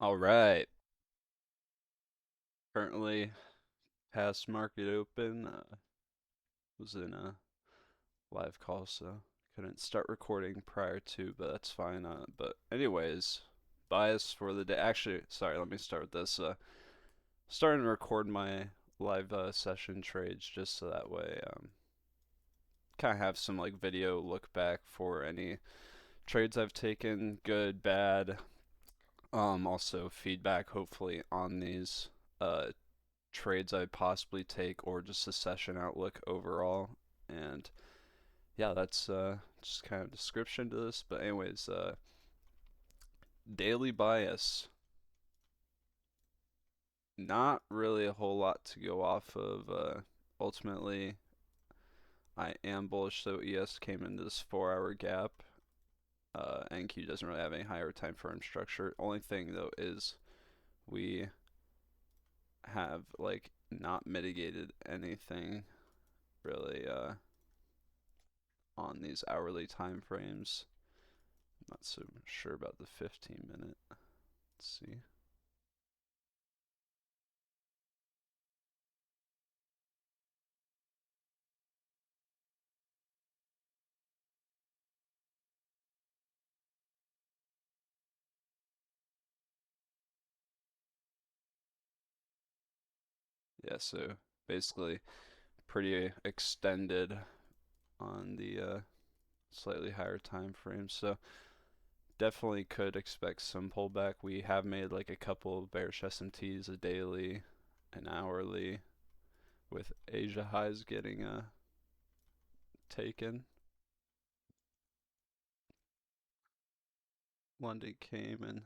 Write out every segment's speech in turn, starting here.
All right. Currently past market open. Was in a live call, so couldn't start recording prior to, but that's fine. But anyways, bias for the day. Actually, sorry. Let me start with this. Starting to record my live session trades just so that way, kind of have some like video look back for any trades I've taken, good, bad. Also feedback hopefully on these trades I'd possibly take or just a session outlook overall. And yeah, that's just kind of description to this. But anyways, daily bias. Not really a whole lot to go off of. Ultimately, I am bullish. So ES came into this 4 hour gap. NQ doesn't really have any higher time frame structure. Only thing though is we have like not mitigated anything really on these hourly time frames. Not so sure about the 15-minute. Let's see. Yeah, so basically pretty extended on the slightly higher time frame. So definitely could expect some pullback. We have made like a couple of bearish SMTs, a daily, an hourly, with Asia highs getting taken. London came and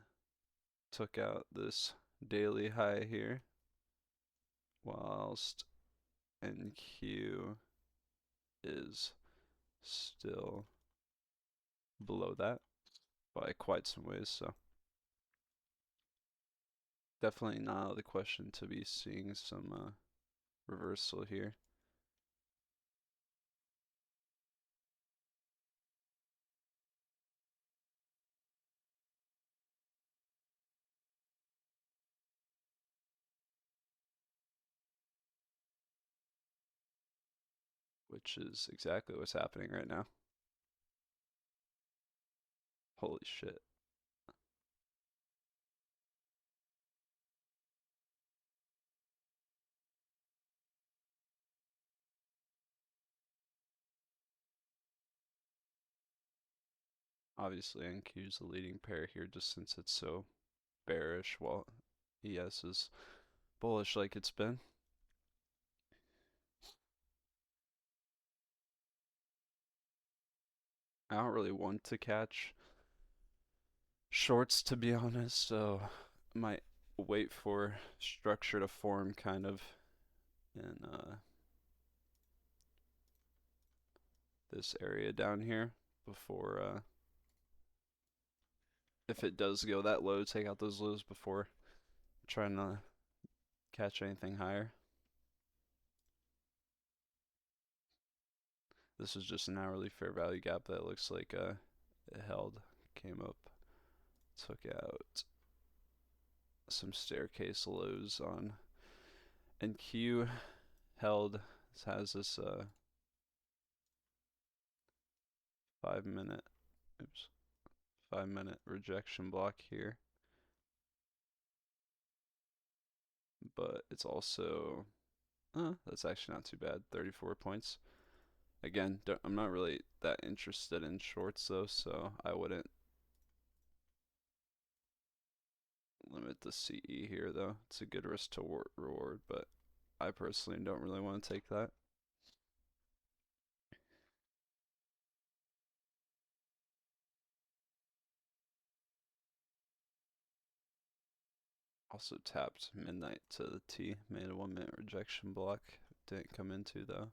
took out this daily high here, whilst NQ is still below that by quite some ways. So definitely not out of the question to be seeing some reversal here, which is exactly what's happening right now. Holy shit. Obviously, NQ is the leading pair here just since it's so bearish, while ES is bullish like it's been. I don't really want to catch shorts to be honest, so I might wait for structure to form kind of in this area down here before if it does go that low, take out those lows before trying to catch anything higher. This is just an hourly fair value gap that looks like it held, came up, took out some staircase lows on NQ, held. This has this 5 minute, oops, 5 minute rejection block here, but it's also that's actually not too bad. 34 points. Again, I'm not really that interested in shorts though, so I wouldn't limit the CE here though. It's a good risk to reward, but I personally don't really want to take that. Also tapped midnight to the T, made a 1 minute rejection block. Didn't come into though.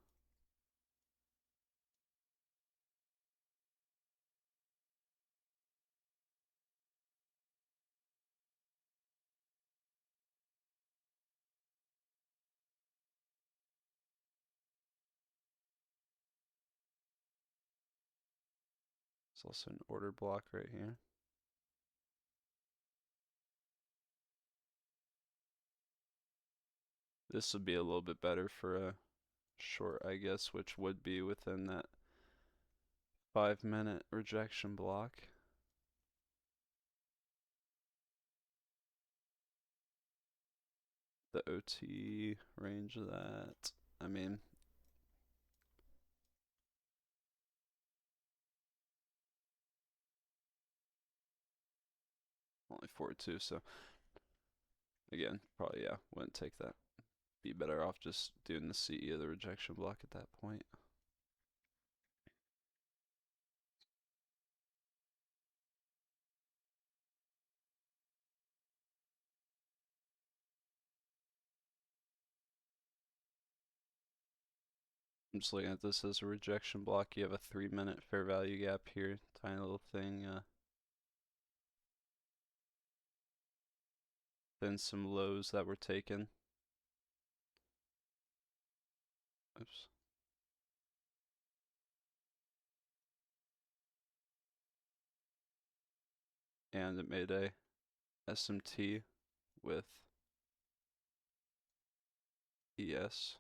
It's also an order block right here. This would be a little bit better for a short, I guess, which would be within that 5 minute rejection block. The OT range of that. I mean, only 4-2, so again, probably, yeah, wouldn't take that. Be better off just doing the CE of the rejection block at that point. I'm just looking at this as a rejection block. You have a 3 minute fair value gap here. Tiny little thing. Then some lows that were taken. Oops. And it made a SMT with ES.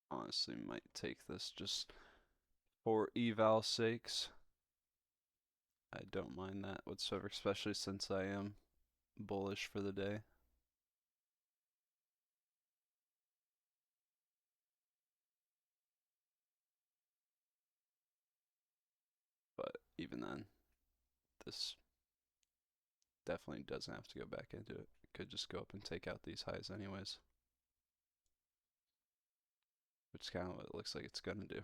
Honestly, might take this just for eval sakes. I don't mind that whatsoever, especially since I am bullish for the day. But even then, this definitely doesn't have to go back into it. It could just go up and take out these highs anyways. Which is kind of what it looks like it's gonna do.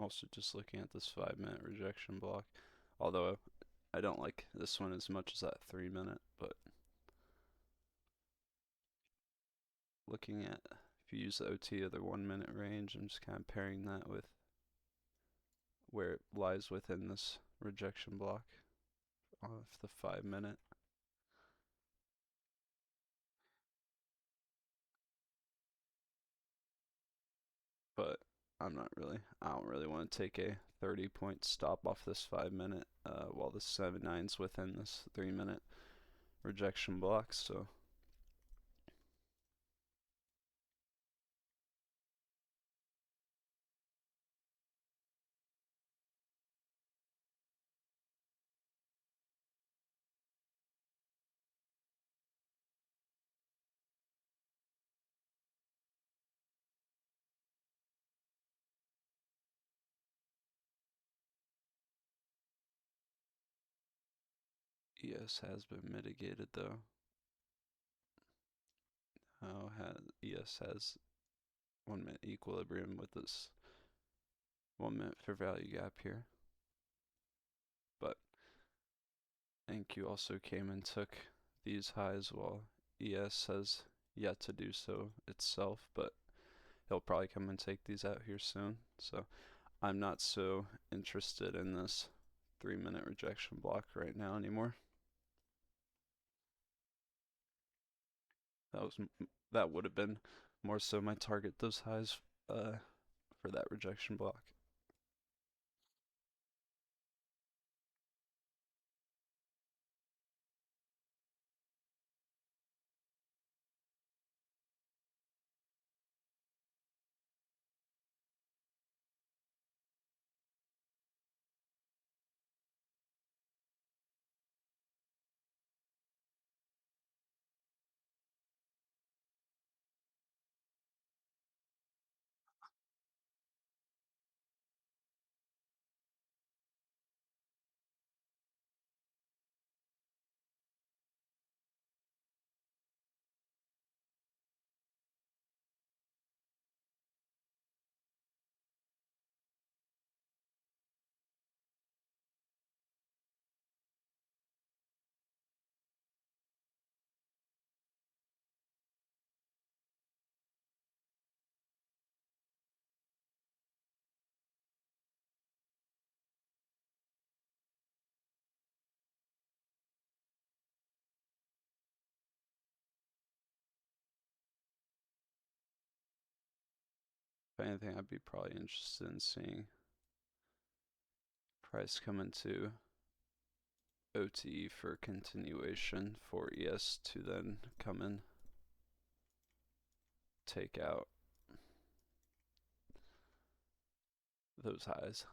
Also, just looking at this 5 minute rejection block, although I don't like this one as much as that 3 minute, but looking at if you use the OT of the 1 minute range, I'm just kind of pairing that with where it lies within this rejection block of the 5 minute. But I don't really want to take a 30 point stop off this 5 minute while the 7/9's within this 3 minute rejection block, so ES has been mitigated though. How has ES has 1 minute equilibrium with this 1 minute fair value gap here. But NQ also came and took these highs while ES has yet to do so itself, but he'll probably come and take these out here soon. So I'm not so interested in this 3 minute rejection block right now anymore. That would have been more so my target, those highs for that rejection block. If anything, I'd be probably interested in seeing price come into OTE for continuation for ES to then come in, take out those highs.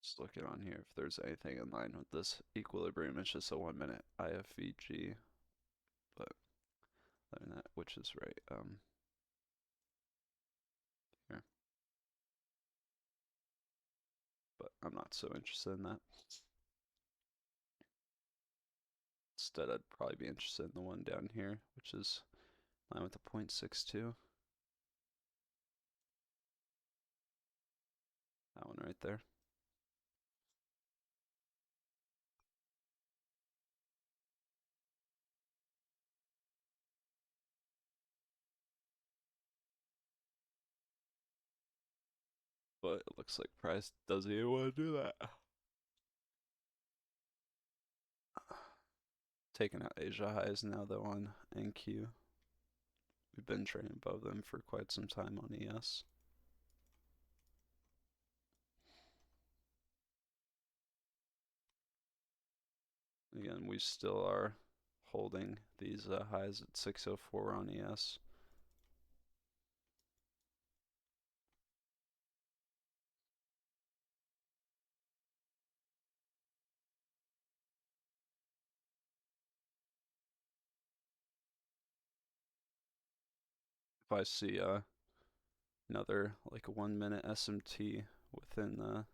Just looking on here if there's anything in line with this equilibrium. It's just a 1 minute IFVG, but other than that, which is right here. But I'm not so interested in that. Instead, I'd probably be interested in the one down here, which is line with the 0.62. That one right there. But it looks like price doesn't even want to do that. Taking out Asia highs now though on NQ. We've been trading above them for quite some time on ES. Again, we still are holding these highs at 604 on ES. If I see another like 1 minute SMT within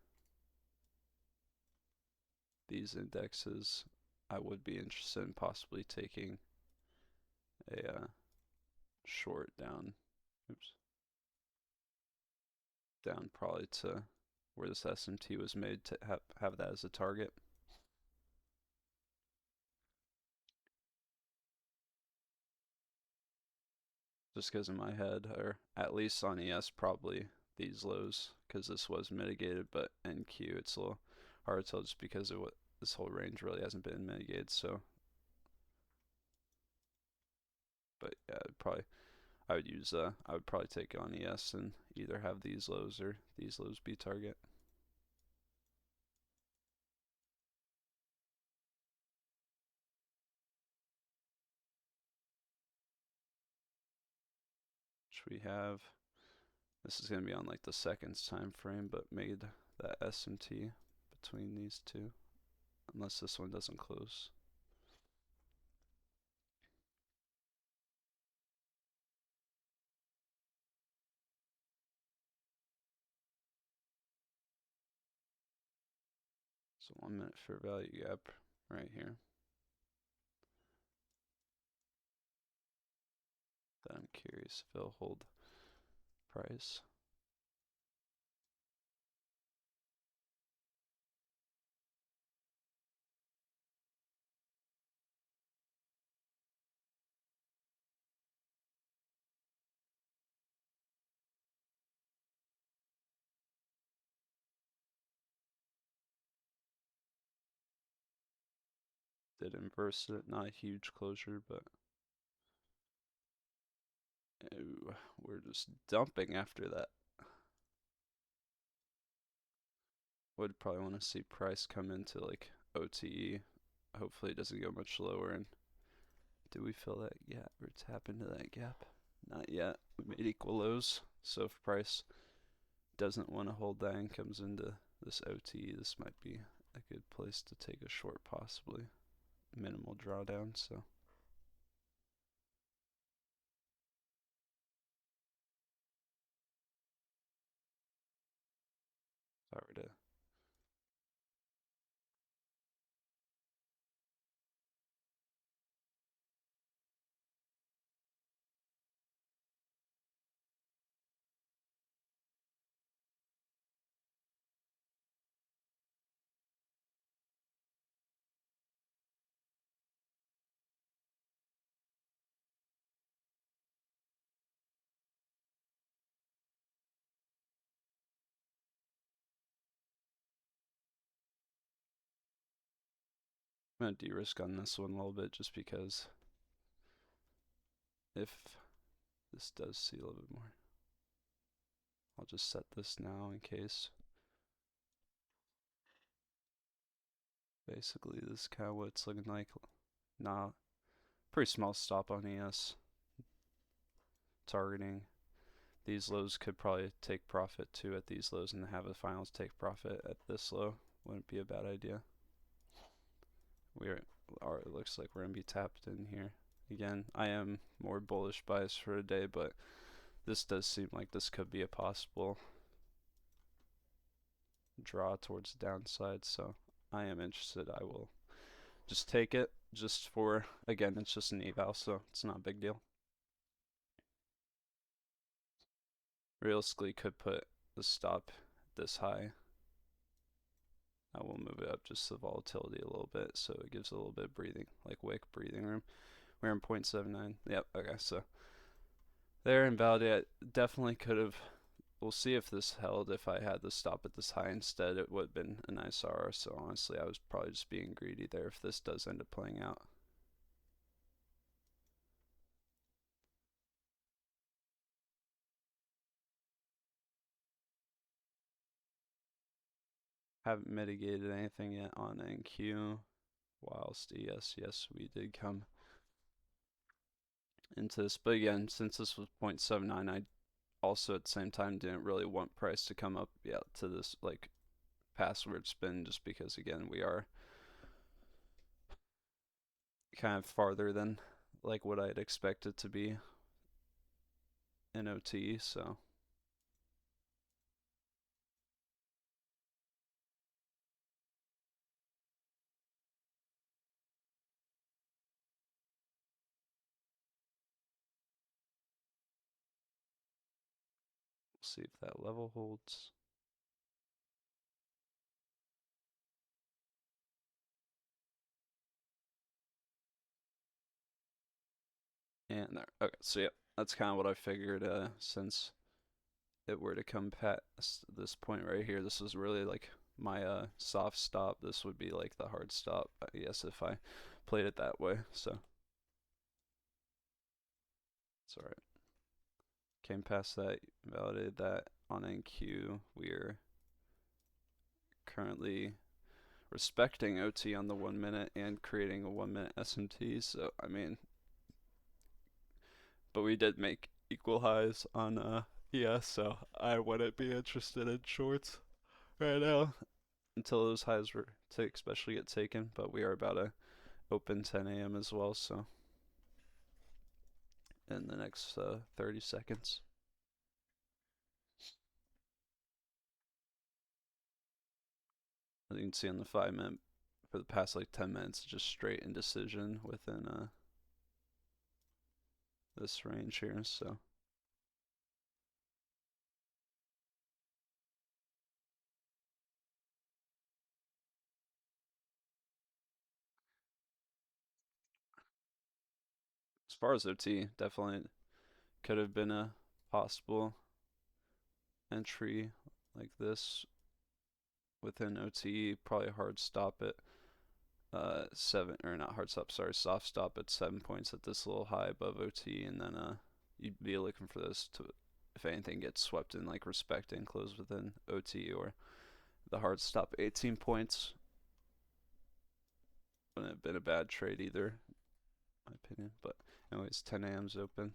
these indexes, I would be interested in possibly taking a short down. Oops. Down probably to where this SMT was made to have that as a target. Just because in my head, or at least on ES, probably these lows, because this was mitigated, but NQ, it's a little hard to tell just because of what this whole range really hasn't been mitigated. So, but yeah, I would probably take it on ES and either have these lows or these lows be target. Which we have. This is gonna be on like the seconds time frame, but made that SMT between these two, unless this one doesn't close. So 1 minute fair value gap right here. That I'm curious if it'll hold price. Did inverse it, not a huge closure, but ooh, we're just dumping after that. Would probably want to see price come into like OTE. Hopefully it doesn't go much lower. And do we fill that gap or tap into that gap? Not yet. We made equal lows. So if price doesn't want to hold that and comes into this OTE, this might be a good place to take a short, possibly. Minimal drawdown, so. If I were to I'm gonna de-risk on this one a little bit just because if this does see a little bit more, I'll just set this now in case. Basically, this is kind of what it's looking like. Nah, pretty small stop on ES. Targeting these lows could probably take profit too at these lows and have the finals take profit at this low. Wouldn't be a bad idea. It looks like we're gonna be tapped in here. Again, I am more bullish bias for today, but this does seem like this could be a possible draw towards the downside, so I am interested. I will just take it just for, again, it's just an eval, so it's not a big deal. Realistically could put the stop this high. I will move it up just the volatility a little bit so it gives a little bit of breathing, like wick breathing room. We're in 0.79. Yep, okay, so there, invalidate. Definitely could have. We'll see if this held. If I had the stop at this high instead, it would have been a nice R. So honestly, I was probably just being greedy there if this does end up playing out. Haven't mitigated anything yet on NQ. Whilst yes, we did come into this. But again, since this was 0.79, I also at the same time didn't really want price to come up yet to this like password spin, just because again we are kind of farther than like what I'd expect it to be in OT, so we'll see if that level holds. And there. Okay, so yeah, that's kind of what I figured. Since it were to come past this point right here, this was really like my soft stop. This would be like the hard stop, I guess, if I played it that way. So it's all right. Came past that, validated that on NQ. We're currently respecting OT on the 1 minute and creating a 1 minute SMT. So I mean, but we did make equal highs on so I wouldn't be interested in shorts right now until those highs were to especially get taken. But we are about to open 10 a.m. as well, so in the next 30 seconds. As you can see on the 5 minute, for the past like 10 minutes, just straight indecision within this range here. So as far as OT, definitely could have been a possible entry like this within OT. Probably hard stop at 7, or not hard stop, sorry, soft stop at 7 points at this little high above OT, and then you'd be looking for this to, if anything, get swept in like respect and close within OT, or the hard stop 18 points. Wouldn't have been a bad trade either, in my opinion. But anyways, 10 a.m.'s open.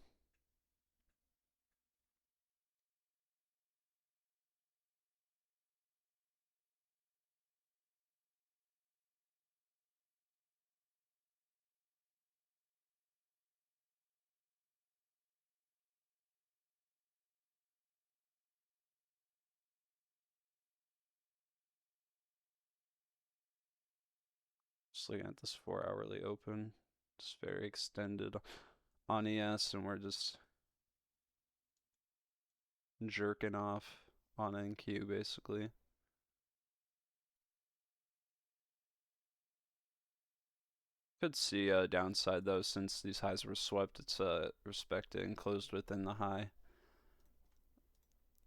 Just looking at this 4-hourly open, just very extended on ES, and we're just jerking off on NQ basically. Could see a downside though, since these highs were swept. It's respected and closed within the high.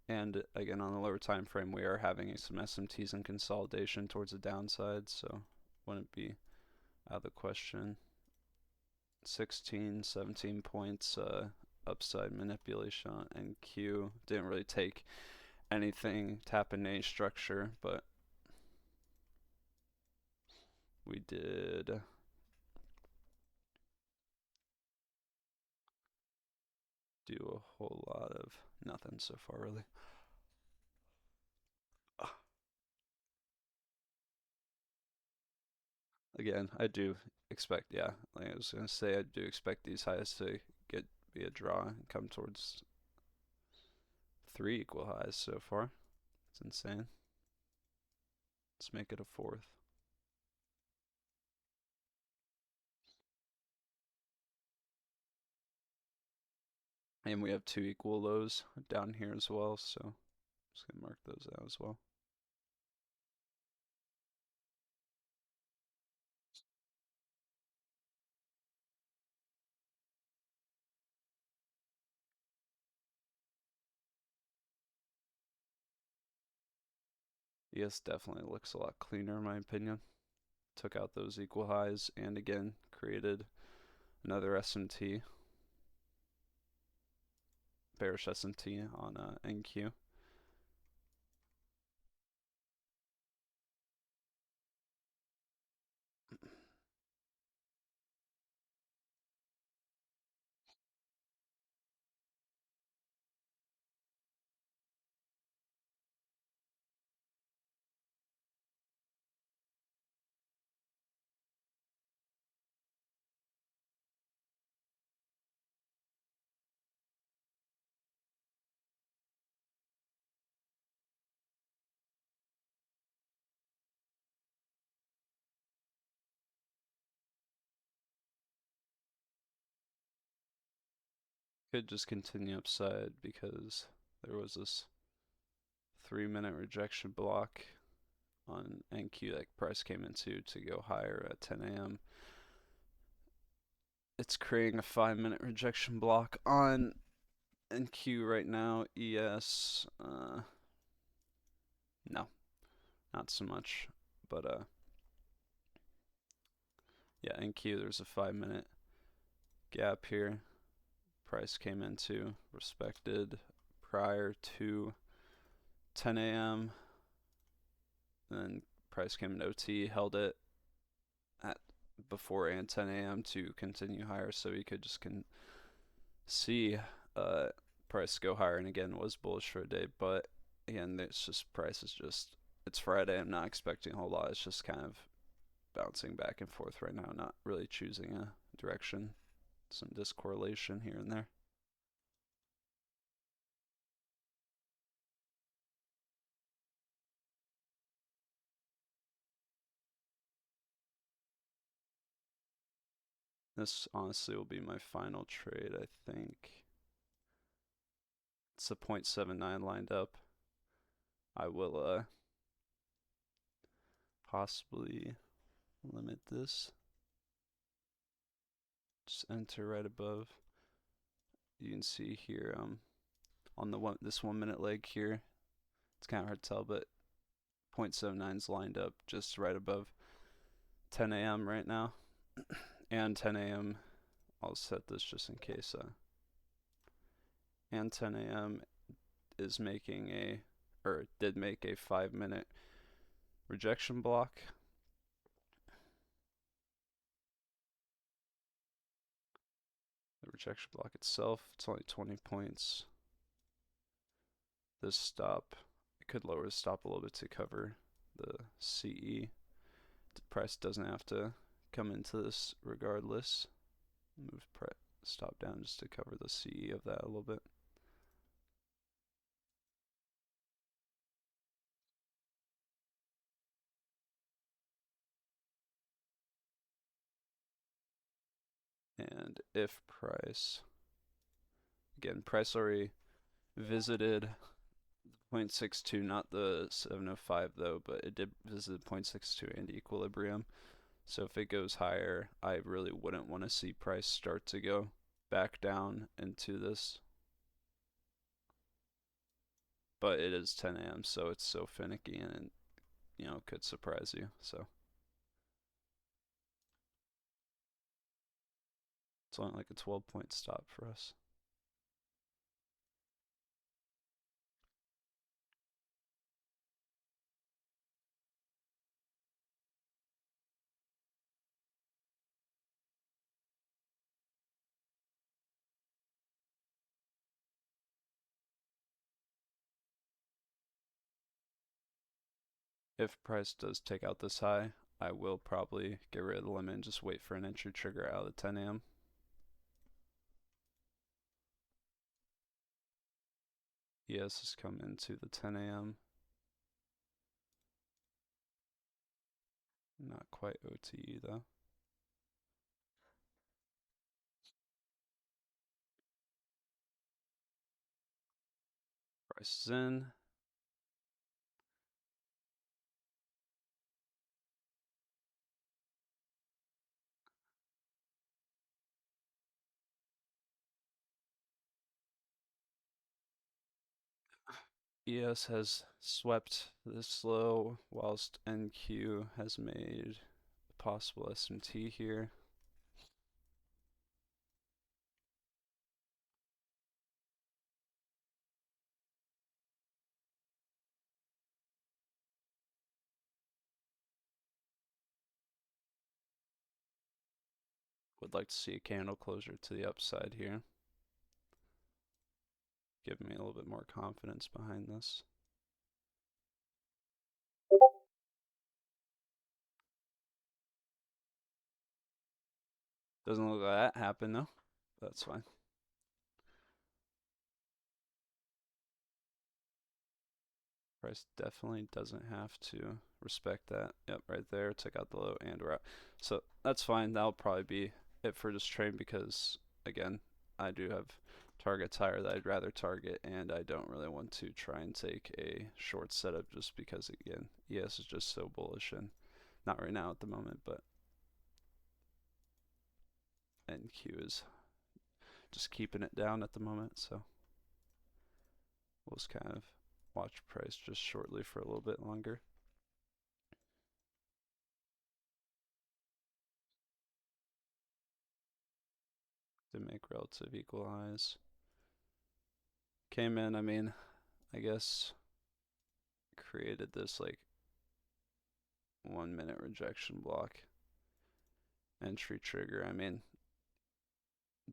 And again, on the lower time frame, we are having some SMTs and consolidation towards the downside, so wouldn't be out of the question. 16, 17 points upside manipulation on NQ. Didn't really take anything, tap in any structure, but we did do a whole lot of nothing so far, really. Again, I do expect, yeah, like I was gonna say, I do expect these highs to be a draw and come towards 3 equal highs so far. It's insane. Let's make it a fourth. And we have 2 equal lows down here as well, so I'm just gonna mark those out as well. ES definitely looks a lot cleaner in my opinion. Took out those equal highs and again created another SMT, bearish SMT on NQ. Could just continue upside because there was this 3-minute rejection block on NQ that price came into to go higher at 10 a.m. It's creating a 5-minute rejection block on NQ right now. ES, no, not so much, but yeah, NQ there's a 5-minute gap here. Price came into, respected prior to 10 a.m. Then price came in OT, held it at before and 10 a.m. to continue higher, so you could just see price go higher, and again was bullish for a day, but again it's just price is just, it's Friday. I'm not expecting a whole lot. It's just kind of bouncing back and forth right now, not really choosing a direction. Some discorrelation here and there. This honestly will be my final trade, I think. It's a 0.79 lined up. I will possibly limit this. Just enter right above. You can see here on this 1 minute leg here. It's kind of hard to tell, but 0.79 is lined up just right above 10 a.m. right now. And 10 a.m. I'll set this just in case. And 10 a.m. is making did make a 5-minute rejection block. The rejection block itself, it's only 20 points. This stop, it could lower the stop a little bit to cover the CE. The price doesn't have to come into this regardless. Move stop down just to cover the CE of that a little bit. And if price, again, price already visited 0.62, not the 705 though, but it did visit 0.62 and equilibrium. So if it goes higher, I really wouldn't want to see price start to go back down into this. But it is 10 a.m., so it's so finicky and, could surprise you. So It's only like a 12-point stop for us. If price does take out this high, I will probably get rid of the limit and just wait for an entry trigger out of the 10 a.m. ES has come into the 10 a.m. Not quite OTE though. Price is in. ES has swept this low, whilst NQ has made a possible SMT here. Would like to see a candle closure to the upside here. Give me a little bit more confidence behind this. Doesn't look like that happened though. That's fine. Price definitely doesn't have to respect that. Yep, right there. Took out the low and we're out. So that's fine. That'll probably be it for this trade because, again, I do have targets higher that I'd rather target, and I don't really want to try and take a short setup just because, again, ES is just so bullish, and not right now at the moment, but NQ is just keeping it down at the moment, so we'll just kind of watch price just shortly for a little bit longer. To make relative equal highs. Came in, I mean, I guess created this like 1 minute rejection block. Entry trigger, I mean,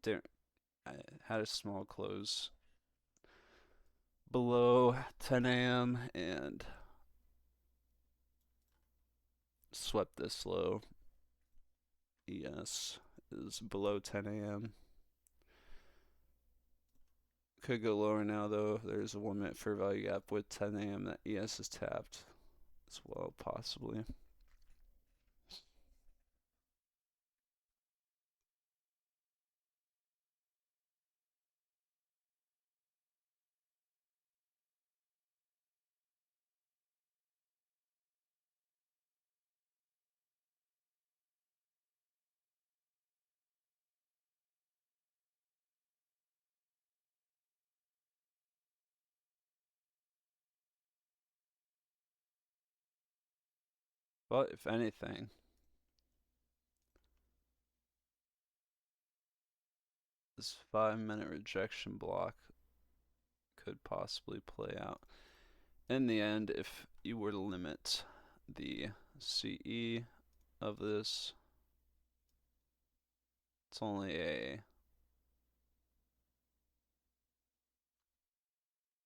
I had a small close below 10 a.m. and swept this low. ES is below 10 a.m. Could go lower now though. There's a 1 minute fair value gap with 10 a.m. that ES is tapped as well, possibly. But if anything, this 5 minute rejection block could possibly play out in the end if you were to limit the CE of this. It's only a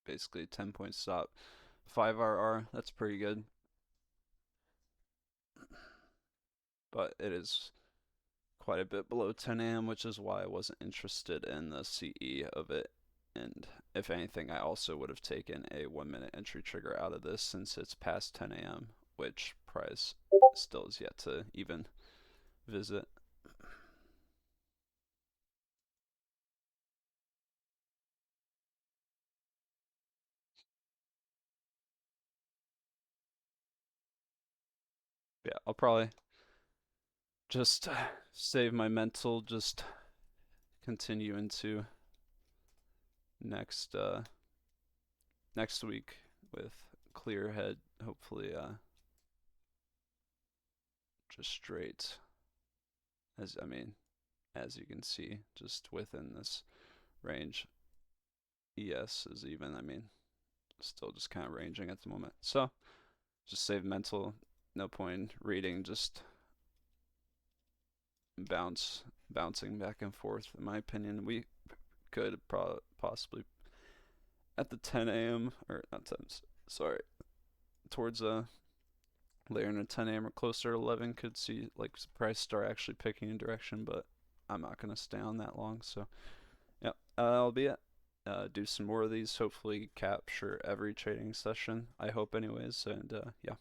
basically 10-point stop. 5 RR, that's pretty good. But it is quite a bit below 10 a.m., which is why I wasn't interested in the CE of it. And if anything, I also would have taken a 1 minute entry trigger out of this since it's past 10 a.m., which price still is yet to even visit. Yeah, I'll probably just save my mental, just continue into next next week with clear head, hopefully just straight. As I mean, as you can see, just within this range. ES is even, I mean, still just kind of ranging at the moment. So just save mental, no point reading, just bouncing back and forth. In my opinion, we could possibly at the 10 a.m. or not 10, sorry, towards later in the 10 a.m. or closer to 11 could see like price start actually picking a direction, but I'm not gonna stay on that long. So yeah, I'll be at do some more of these. Hopefully capture every trading session. I hope anyways, and yeah.